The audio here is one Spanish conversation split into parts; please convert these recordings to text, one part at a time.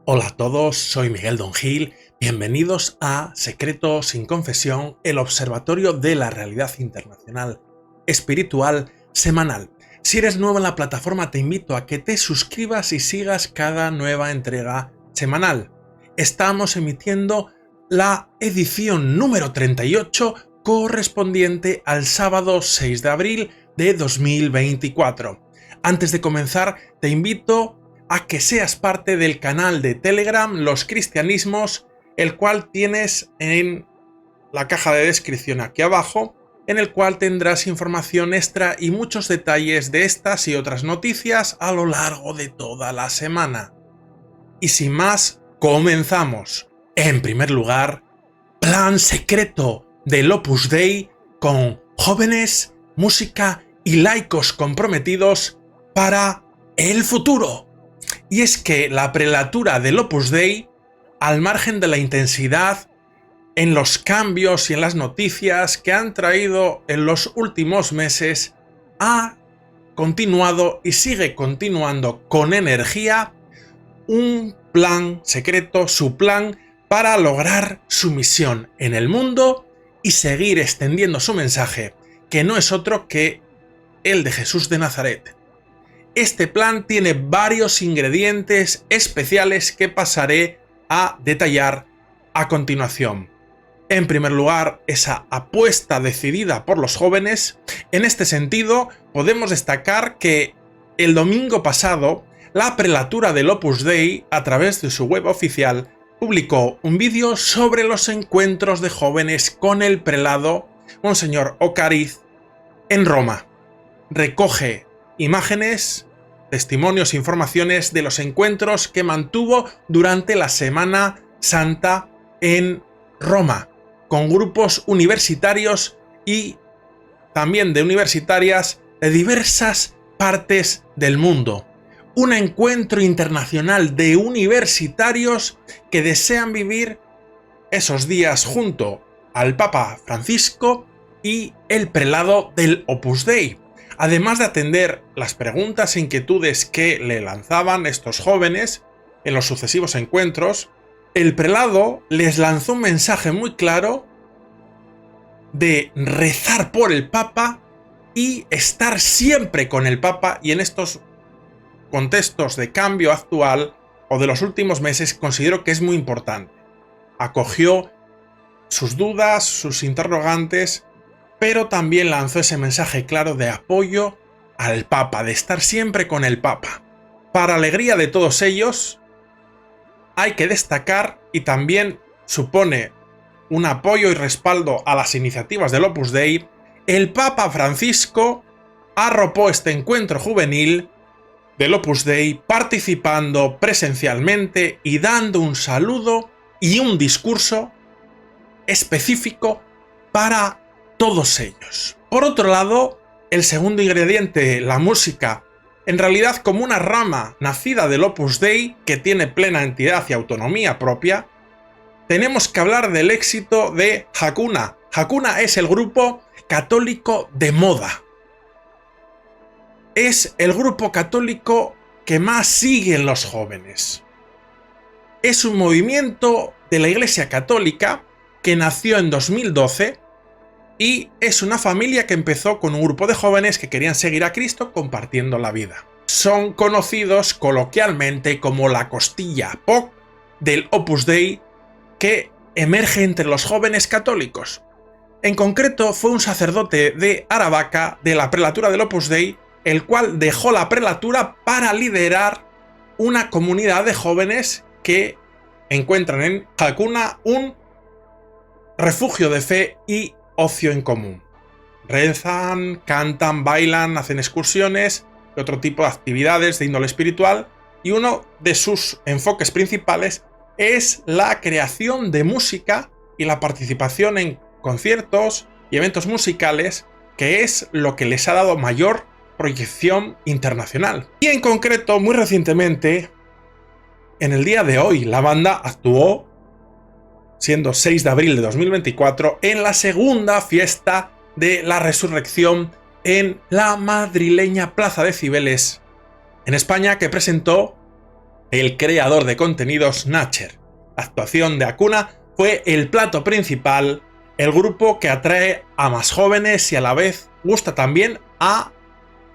Hola a todos, soy Miguel Don Gil, bienvenidos a Secreto sin Confesión, el observatorio de la realidad internacional espiritual semanal. Si eres nuevo en la plataforma te invito a que te suscribas y sigas cada nueva entrega semanal. Estamos emitiendo la edición número 38 correspondiente al sábado 6 de abril de 2024. Antes de comenzar te invito a que seas parte del canal de Telegram Los Cristianismos, el cual tienes en la caja de descripción aquí abajo, en el cual tendrás información extra y muchos detalles de estas y otras noticias a lo largo de toda la semana. Y sin más, comenzamos. En primer lugar, plan secreto del Opus Dei con jóvenes, música y laicos comprometidos para el futuro. Y es que la prelatura del Opus Dei, al margen de la intensidad en los cambios y en las noticias que han traído en los últimos meses, ha continuado y sigue continuando con energía un plan secreto, su plan para lograr su misión en el mundo y seguir extendiendo su mensaje, que no es otro que el de Jesús de Nazaret. Este plan tiene varios ingredientes especiales que pasaré a detallar a continuación. En primer lugar, esa apuesta decidida por los jóvenes. En este sentido, podemos destacar que el domingo pasado, la prelatura del Opus Dei, a través de su web oficial, publicó un vídeo sobre los encuentros de jóvenes con el prelado Monseñor Ocariz en Roma. Recoge imágenes, testimonios e informaciones de los encuentros que mantuvo durante la Semana Santa en Roma, con grupos universitarios y también de universitarias de diversas partes del mundo. Un encuentro internacional de universitarios que desean vivir esos días junto al Papa Francisco y el prelado del Opus Dei. Además de atender las preguntas e inquietudes que le lanzaban estos jóvenes en los sucesivos encuentros, el prelado les lanzó un mensaje muy claro de rezar por el Papa y estar siempre con el Papa, y en estos contextos de cambio actual o de los últimos meses considero que es muy importante. Acogió sus dudas, sus interrogantes, pero también lanzó ese mensaje claro de apoyo al Papa, de estar siempre con el Papa. Para alegría de todos ellos, hay que destacar, y también supone un apoyo y respaldo a las iniciativas del Opus Dei, el Papa Francisco arropó este encuentro juvenil del Opus Dei participando presencialmente y dando un saludo y un discurso específico para todos ellos. Por otro lado, el segundo ingrediente, la música, en realidad como una rama nacida del Opus Dei que tiene plena entidad y autonomía propia, tenemos que hablar del éxito de Hakuna. Hakuna es el grupo católico de moda. Es el grupo católico que más siguen los jóvenes. Es un movimiento de la Iglesia Católica que nació en 2012 y es una familia que empezó con un grupo de jóvenes que querían seguir a Cristo compartiendo la vida. Son conocidos coloquialmente como la costilla POC del Opus Dei que emerge entre los jóvenes católicos. En concreto, fue un sacerdote de Aravaca de la prelatura del Opus Dei, el cual dejó la prelatura para liderar una comunidad de jóvenes que encuentran en Hakuna un refugio de fe y ocio en común. Rezan, cantan, bailan, hacen excursiones y otro tipo de actividades de índole espiritual, y uno de sus enfoques principales es la creación de música y la participación en conciertos y eventos musicales, que es lo que les ha dado mayor proyección internacional. Y en concreto, muy recientemente, en el día de hoy, la banda actuó, siendo 6 de abril de 2024, en la segunda fiesta de la resurrección en la madrileña Plaza de Cibeles, en España, que presentó el creador de contenidos Nacher. La actuación de Acuna fue el plato principal, el grupo que atrae a más jóvenes y a la vez gusta también a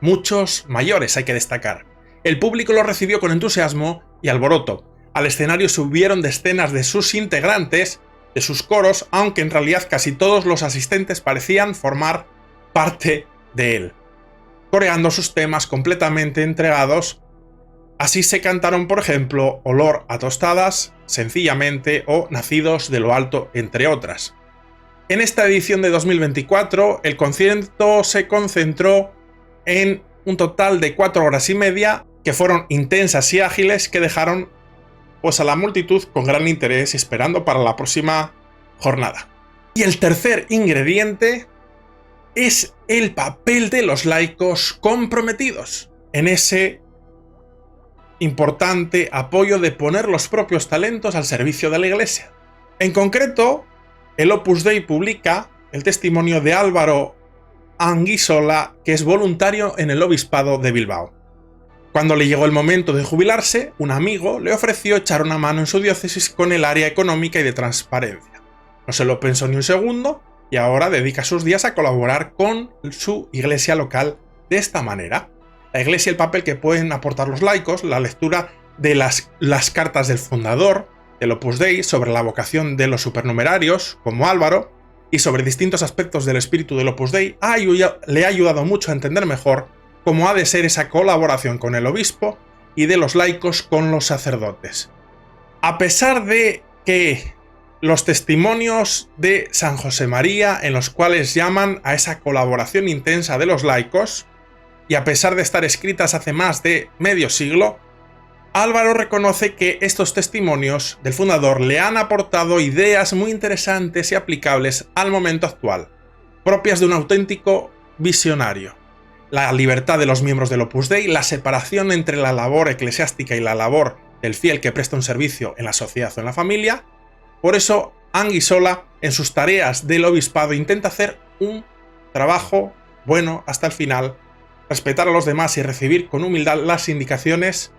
muchos mayores, hay que destacar. El público lo recibió con entusiasmo y alboroto. Al escenario subieron decenas de sus integrantes, de sus coros, aunque en realidad casi todos los asistentes parecían formar parte de él, coreando sus temas completamente entregados. Así se cantaron, por ejemplo, Olor a tostadas, Sencillamente o Nacidos de lo alto, entre otras. En esta edición de 2024, el concierto se concentró en un total de 4 horas y media, que fueron intensas y ágiles, que dejaron pues a la multitud con gran interés esperando para la próxima jornada. Y el tercer ingrediente es el papel de los laicos comprometidos en ese importante apoyo de poner los propios talentos al servicio de la Iglesia. En concreto, el Opus Dei publica el testimonio de Álvaro Anguissola, que es voluntario en el Obispado de Bilbao. Cuando le llegó el momento de jubilarse, un amigo le ofreció echar una mano en su diócesis con el área económica y de transparencia. No se lo pensó ni un segundo y ahora dedica sus días a colaborar con su iglesia local de esta manera. La iglesia y el papel que pueden aportar los laicos, la lectura de las cartas del fundador del Opus Dei sobre la vocación de los supernumerarios, como Álvaro, y sobre distintos aspectos del espíritu del Opus Dei, le ha ayudado mucho a entender mejor cómo ha de ser esa colaboración con el obispo y de los laicos con los sacerdotes. A pesar de que los testimonios de San José María, en los cuales llaman a esa colaboración intensa de los laicos, y a pesar de estar escritas hace más de medio siglo, Álvaro reconoce que estos testimonios del fundador le han aportado ideas muy interesantes y aplicables al momento actual, propias de un auténtico visionario. La libertad de los miembros del Opus Dei, la separación entre la labor eclesiástica y la labor del fiel que presta un servicio en la sociedad o en la familia. Por eso, Anguissola, en sus tareas del obispado, intenta hacer un trabajo bueno hasta el final, respetar a los demás y recibir con humildad las indicaciones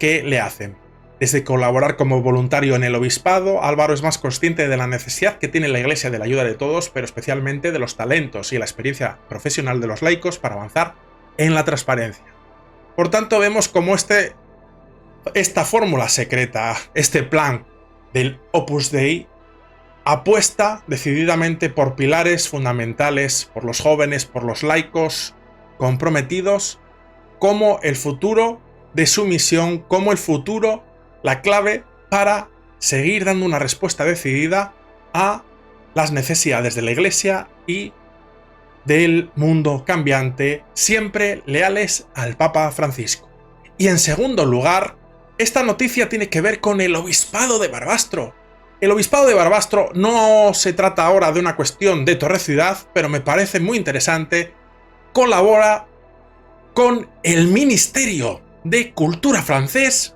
que le hacen. Desde colaborar como voluntario en el obispado, Álvaro es más consciente de la necesidad que tiene la Iglesia de la ayuda de todos, pero especialmente de los talentos y la experiencia profesional de los laicos para avanzar en la transparencia. Por tanto, vemos cómo esta fórmula secreta, este plan del Opus Dei, apuesta decididamente por pilares fundamentales, por los jóvenes, por los laicos comprometidos, como el futuro de su misión, como el futuro, la clave para seguir dando una respuesta decidida a las necesidades de la Iglesia y del mundo cambiante, siempre leales al Papa Francisco. Y en segundo lugar, esta noticia tiene que ver con el Obispado de Barbastro. El Obispado de Barbastro no se trata ahora de una cuestión de Torre Ciudad, pero me parece muy interesante. Colabora con el Ministerio de Cultura francés,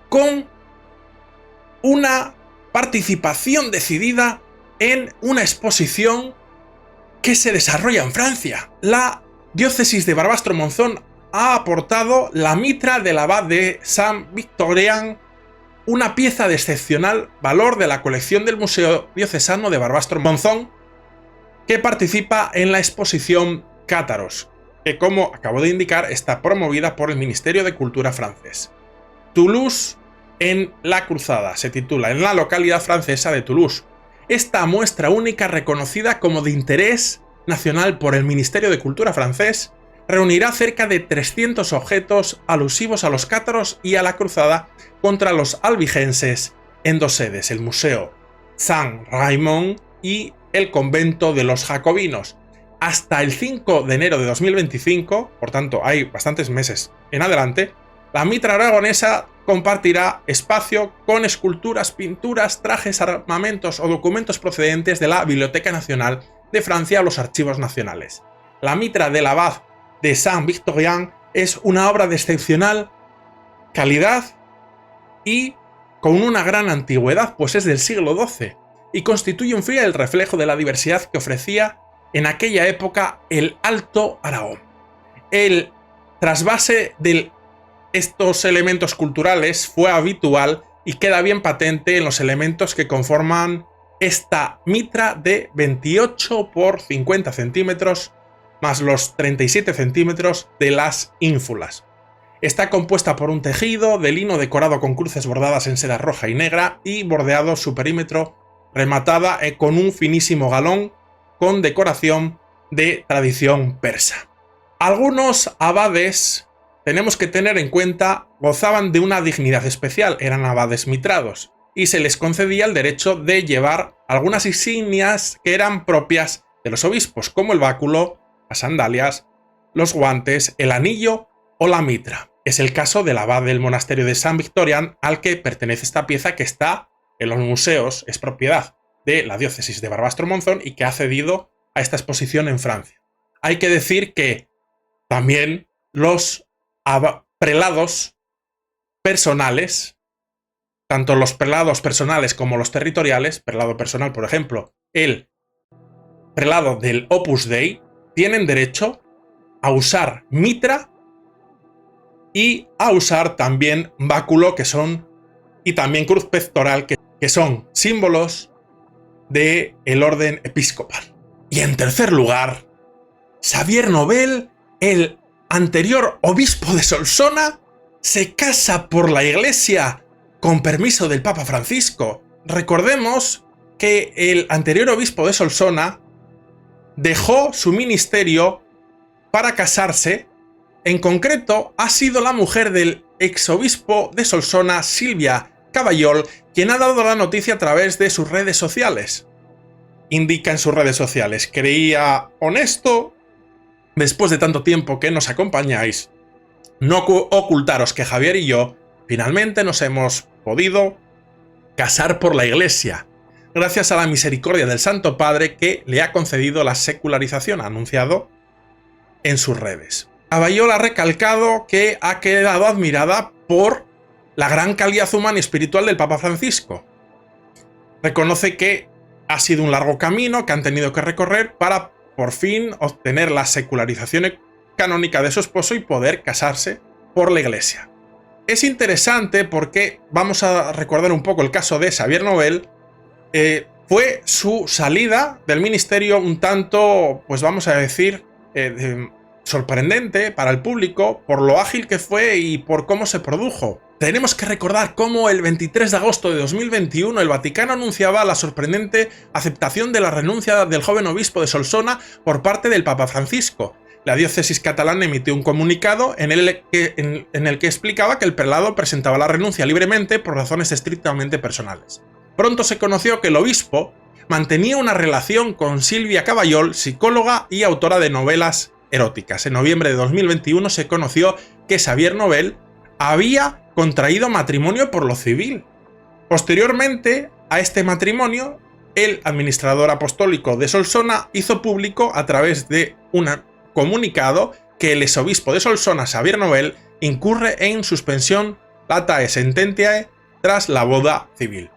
con una participación decidida en una exposición que se desarrolla en Francia. La diócesis de Barbastro-Monzón ha aportado la mitra del abad de Saint-Victorien, una pieza de excepcional valor de la colección del Museo Diocesano de Barbastro-Monzón, que participa en la exposición Cátaros, que, como acabo de indicar, está promovida por el Ministerio de Cultura francés. Toulouse en la Cruzada se titula, en la localidad francesa de Toulouse. Esta muestra única, reconocida como de interés nacional por el Ministerio de Cultura francés, reunirá cerca de 300 objetos alusivos a los cátaros y a la cruzada contra los albigenses en dos sedes, el Museo Saint-Raymond y el Convento de los Jacobinos. Hasta el 5 de enero de 2025, por tanto hay bastantes meses en adelante, la mitra aragonesa compartirá espacio con esculturas, pinturas, trajes, armamentos o documentos procedentes de la Biblioteca Nacional de Francia o los archivos nacionales. La mitra del abad de Saint-Victorien es una obra de excepcional calidad y con una gran antigüedad, pues es del siglo XII, y constituye un fiel reflejo de la diversidad que ofrecía en aquella época el Alto Aragón. El trasvase del estos elementos culturales fue habitual y queda bien patente en los elementos que conforman esta mitra de 28 por 50 centímetros más los 37 centímetros de las ínfulas. Está compuesta por un tejido de lino decorado con cruces bordadas en seda roja y negra y bordeado su perímetro rematada con un finísimo galón con decoración de tradición persa. Algunos abades, tenemos que tener en cuenta, gozaban de una dignidad especial, eran abades mitrados, y se les concedía el derecho de llevar algunas insignias que eran propias de los obispos, como el báculo, las sandalias, los guantes, el anillo o la mitra. Es el caso del abad del monasterio de San Victorian, al que pertenece esta pieza que está en los museos, es propiedad de la diócesis de Barbastro-Monzón y que ha cedido a esta exposición en Francia. Hay que decir que también los prelados personales, tanto los prelados personales como los territoriales, prelado personal, por ejemplo, el prelado del Opus Dei, tienen derecho a usar mitra y a usar también báculo, y también cruz pectoral, que son símbolos del orden episcopal. Y en tercer lugar, Xavier Nobel, el anterior obispo de Solsona, se casa por la Iglesia con permiso del Papa Francisco. Recordemos que el anterior obispo de Solsona dejó su ministerio para casarse. En concreto, ha sido la mujer del exobispo de Solsona, Silvia Caballol, quien ha dado la noticia a través de sus redes sociales. Indica en sus redes sociales: creía honesto, después de tanto tiempo que nos acompañáis, no ocultaros que Javier y yo finalmente nos hemos podido casar por la Iglesia, gracias a la misericordia del Santo Padre que le ha concedido la secularización, ha anunciado en sus redes. Caballol ha recalcado que ha quedado admirada por la gran calidad humana y espiritual del Papa Francisco. Reconoce que ha sido un largo camino que han tenido que recorrer para por fin obtener la secularización canónica de su esposo y poder casarse por la Iglesia. Es interesante porque vamos a recordar un poco el caso de Xavier Nobel. Fue su salida del ministerio un tanto, pues vamos a decir, sorprendente para el público por lo ágil que fue y por cómo se produjo. Tenemos que recordar cómo el 23 de agosto de 2021 el Vaticano anunciaba la sorprendente aceptación de la renuncia del joven obispo de Solsona por parte del Papa Francisco. La diócesis catalana emitió un comunicado en el que explicaba que el prelado presentaba la renuncia libremente por razones estrictamente personales. Pronto se conoció que el obispo mantenía una relación con Silvia Caballol, psicóloga y autora de novelas eróticas. En noviembre de 2021 se conoció que Xavier Nobel había contraído matrimonio por lo civil. Posteriormente a este matrimonio, el administrador apostólico de Solsona hizo público a través de un comunicado que el exobispo de Solsona, Xavier Nobel, incurre en suspensión latae sententiae tras la boda civil.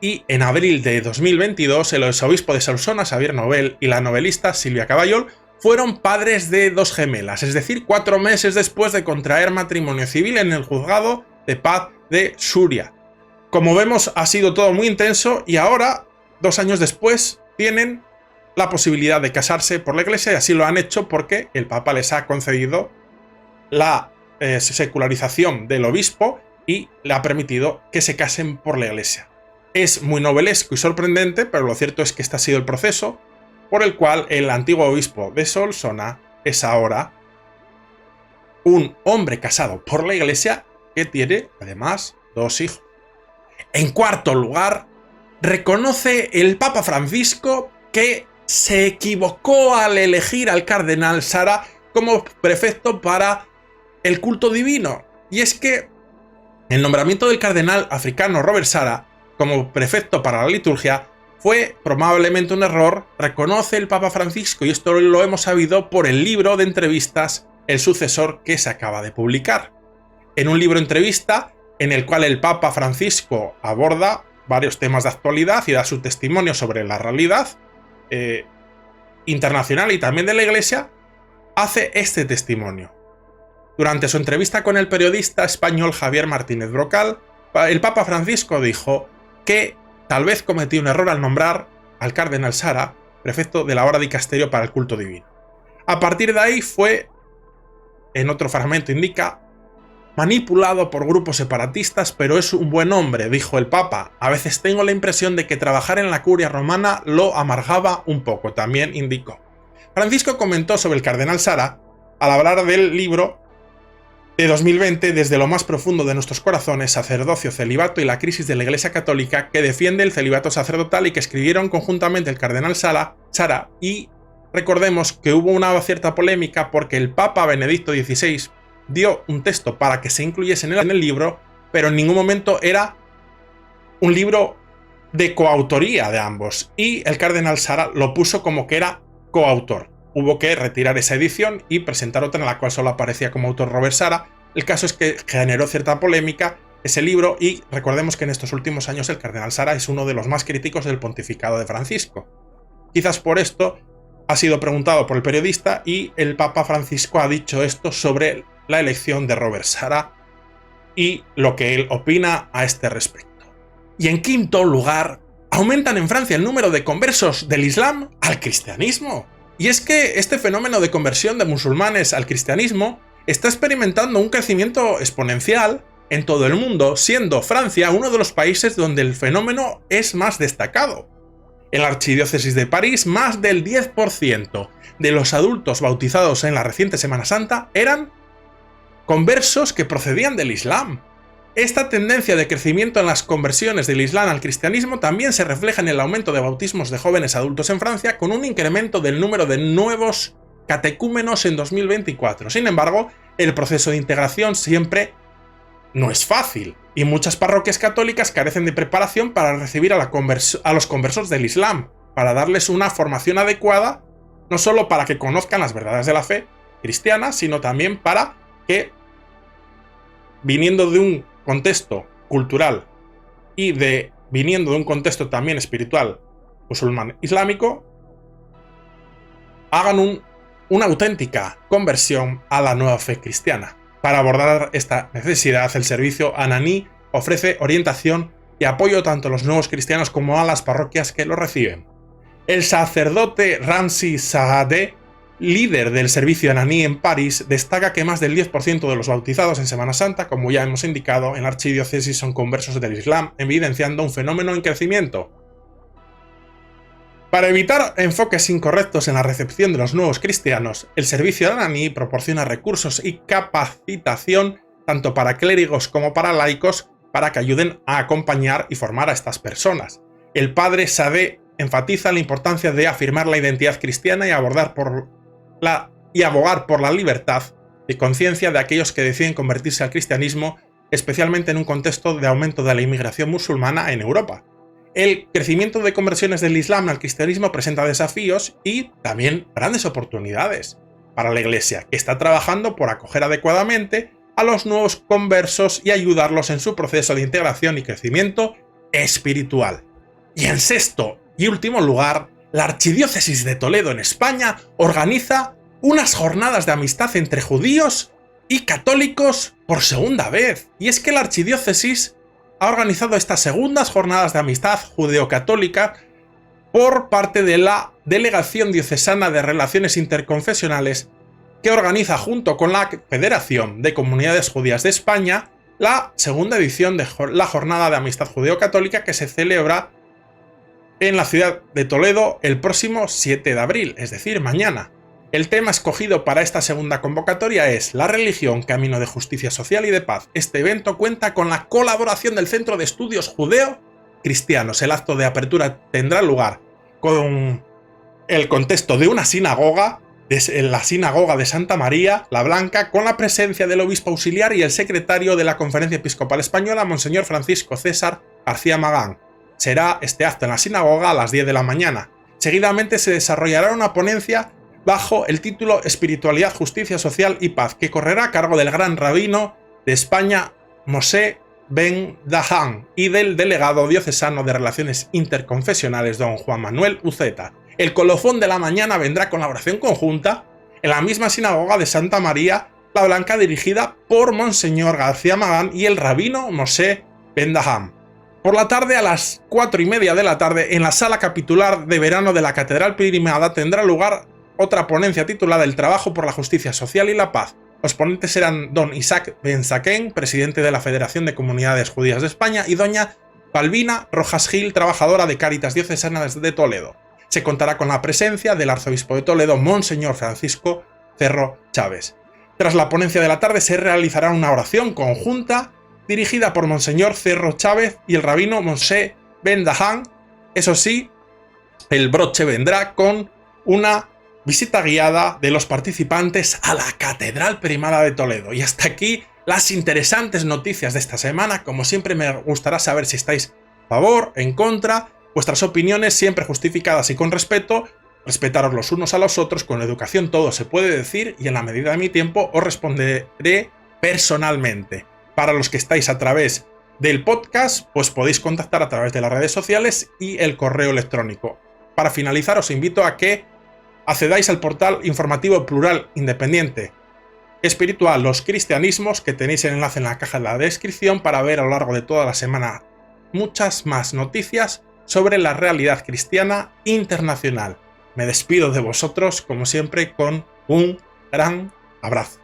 Y en abril de 2022, el exobispo de Solsona, Xavier Nobel, y la novelista Silvia Caballol fueron padres de 2 gemelas, es decir, 4 meses después de contraer matrimonio civil en el juzgado de paz de Suria. Como vemos, ha sido todo muy intenso y ahora, 2 años después, tienen la posibilidad de casarse por la Iglesia, y así lo han hecho porque el Papa les ha concedido la secularización del obispo y le ha permitido que se casen por la Iglesia. Es muy novelesco y sorprendente, pero lo cierto es que este ha sido el proceso por el cual el antiguo obispo de Solsona es ahora un hombre casado por la Iglesia que tiene además 2 hijos. En cuarto lugar, reconoce el Papa Francisco que se equivocó al elegir al cardenal Sara como prefecto para el culto divino. Y es que el nombramiento del cardenal africano Robert Sara como prefecto para la liturgia fue probablemente un error, reconoce el Papa Francisco, y esto lo hemos sabido por el libro de entrevistas El sucesor que se acaba de publicar. En un libro entrevista en el cual el Papa Francisco aborda varios temas de actualidad y da su testimonio sobre la realidad internacional y también de la Iglesia, hace este testimonio. Durante su entrevista con el periodista español Javier Martínez Brocal, el Papa Francisco dijo que tal vez cometió un error al nombrar al cardenal Sara prefecto de la Hora Dicasterio para el Culto Divino. A partir de ahí fue, en otro fragmento indica, manipulado por grupos separatistas, pero es un buen hombre, dijo el Papa. A veces tengo la impresión de que trabajar en la curia romana lo amargaba un poco, también indicó. Francisco comentó sobre el cardenal Sara al hablar del libro de 2020, Desde lo más profundo de nuestros corazones, sacerdocio, celibato y la crisis de la Iglesia Católica, que defiende el celibato sacerdotal y que escribieron conjuntamente el cardenal Sara, y recordemos que hubo una cierta polémica porque el Papa Benedicto XVI dio un texto para que se incluyese en el libro, pero en ningún momento era un libro de coautoría de ambos, y el cardenal Sara lo puso como que era coautor. Hubo que retirar esa edición y presentar otra en la cual solo aparecía como autor Robert Sara. El caso es que generó cierta polémica ese libro, y recordemos que en estos últimos años el cardenal Sara es uno de los más críticos del pontificado de Francisco. Quizás por esto ha sido preguntado por el periodista y el Papa Francisco ha dicho esto sobre la elección de Robert Sara y lo que él opina a este respecto. Y en quinto lugar, aumentan en Francia el número de conversos del Islam al cristianismo. Y es que este fenómeno de conversión de musulmanes al cristianismo está experimentando un crecimiento exponencial en todo el mundo, siendo Francia uno de los países donde el fenómeno es más destacado. En la Archidiócesis de París, más del 10% de los adultos bautizados en la reciente Semana Santa eran conversos que procedían del Islam. Esta tendencia de crecimiento en las conversiones del Islam al cristianismo también se refleja en el aumento de bautismos de jóvenes adultos en Francia, con un incremento del número de nuevos catecúmenos en 2024. Sin embargo, el proceso de integración siempre no es fácil, y muchas parroquias católicas carecen de preparación para recibir a los conversos del Islam, para darles una formación adecuada, no solo para que conozcan las verdades de la fe cristiana, sino también para que, viniendo de un contexto cultural y viniendo de un contexto también espiritual musulmán islámico, hagan una auténtica conversión a la nueva fe cristiana. Para abordar esta necesidad, el servicio Ananí ofrece orientación y apoyo tanto a los nuevos cristianos como a las parroquias que lo reciben. El sacerdote Ramzi Saadeh, líder del servicio Ananí en París, destaca que más del 10% de los bautizados en Semana Santa, como ya hemos indicado, en la archidiócesis son conversos del Islam, evidenciando un fenómeno en crecimiento. Para evitar enfoques incorrectos en la recepción de los nuevos cristianos, el servicio Ananí proporciona recursos y capacitación tanto para clérigos como para laicos para que ayuden a acompañar y formar a estas personas. El padre Saadeh enfatiza la importancia de afirmar la identidad cristiana y abogar por la libertad de conciencia de aquellos que deciden convertirse al cristianismo, especialmente en un contexto de aumento de la inmigración musulmana en Europa. El crecimiento de conversiones del Islam al cristianismo presenta desafíos y también grandes oportunidades para la Iglesia, que está trabajando por acoger adecuadamente a los nuevos conversos y ayudarlos en su proceso de integración y crecimiento espiritual. Y en sexto y último lugar, la Archidiócesis de Toledo en España organiza unas jornadas de amistad entre judíos y católicos por segunda vez. Y es que la Archidiócesis ha organizado estas segundas jornadas de amistad judeo-católica por parte de la Delegación Diocesana de Relaciones Interconfesionales, que organiza junto con la Federación de Comunidades Judías de España la segunda edición de la Jornada de Amistad Judeo-Católica, que se celebra en la ciudad de Toledo el próximo 7 de abril, es decir, mañana. El tema escogido para esta segunda convocatoria es La religión, camino de justicia social y de paz. Este evento cuenta con la colaboración del Centro de Estudios Judeo-Cristianos. El acto de apertura tendrá lugar con el contexto de una sinagoga, la sinagoga de Santa María la Blanca, con la presencia del obispo auxiliar y el secretario de la Conferencia Episcopal Española, Monseñor Francisco César García Magán. Será este acto en la sinagoga a las 10 de la mañana. Seguidamente se desarrollará una ponencia bajo el título Espiritualidad, Justicia Social y Paz, que correrá a cargo del gran rabino de España, Moshe Ben Dahan, y del delegado diocesano de Relaciones Interconfesionales, don Juan Manuel Uceta. El colofón de la mañana vendrá con la oración conjunta en la misma sinagoga de Santa María La Blanca, dirigida por Monseñor García Magán y el rabino Moshe Ben Daham. Por la tarde, a las 4:30 de la tarde, en la sala capitular de verano de la Catedral Primada tendrá lugar otra ponencia titulada El trabajo por la justicia social y la paz. Los ponentes serán don Isaac Ben Zaken, presidente de la Federación de Comunidades Judías de España, y doña Balbina Rojas Gil, trabajadora de Cáritas Diocesana de Toledo. Se contará con la presencia del arzobispo de Toledo, Monseñor Francisco Cerro Chávez. Tras la ponencia de la tarde se realizará una oración conjunta dirigida por Monseñor Cerro Chávez y el rabino Moshe Ben Daham. Eso sí, el broche vendrá con una visita guiada de los participantes a la Catedral Primada de Toledo. Y hasta aquí las interesantes noticias de esta semana. Como siempre, me gustará saber si estáis a favor, en contra, vuestras opiniones siempre justificadas y con respeto. Respetaros los unos a los otros, con educación todo se puede decir y en la medida de mi tiempo os responderé personalmente. Para los que estáis a través del podcast, pues podéis contactar a través de las redes sociales y el correo electrónico. Para finalizar, os invito a que accedáis al portal informativo plural independiente espiritual Los Cristianismos, que tenéis el enlace en la caja de la descripción para ver a lo largo de toda la semana muchas más noticias sobre la realidad cristiana internacional. Me despido de vosotros, como siempre, con un gran abrazo.